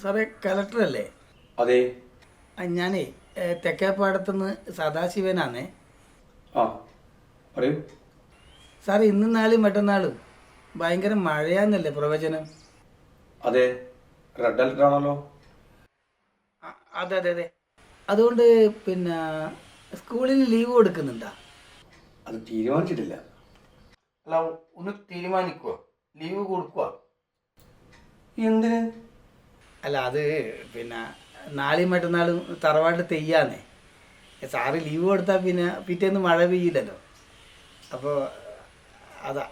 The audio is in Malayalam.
സാറേ കലക്ടറല്ലേ? അതെ. ഞാനേ തെക്കേപ്പാടത്തുനിന്ന് സദാശിവനാണേ. ആ പറയൂ. സാർ ഇന്നും നാളും മറ്റന്നാളും ഭയങ്കര മഴയാന്നല്ലേ പ്രവചനം? അതെ, റെഡ് അലർട്ട് ആണല്ലോ. അതെ അതെ അതെ. അതുകൊണ്ട് പിന്നെ സ്കൂളിൽ ലീവ് കൊടുക്കുന്നുണ്ടോ? അത് തീരുമാനിച്ചിട്ടില്ല. അല്ല, ഒന്ന് തീരുമാനിക്കുക, ലീവ് കൊടുക്കുക. എന്തിന്? അല്ല, അത് പിന്നെ നാളെയും മറ്റന്നാളും തറവാട് തെയ്യാന്നേ. സാറ് ലീവ് കൊടുത്താൽ പിന്നെ പിറ്റേന്ന് മഴ പെയ്യില്ലല്ലോ. അപ്പോൾ അതാ.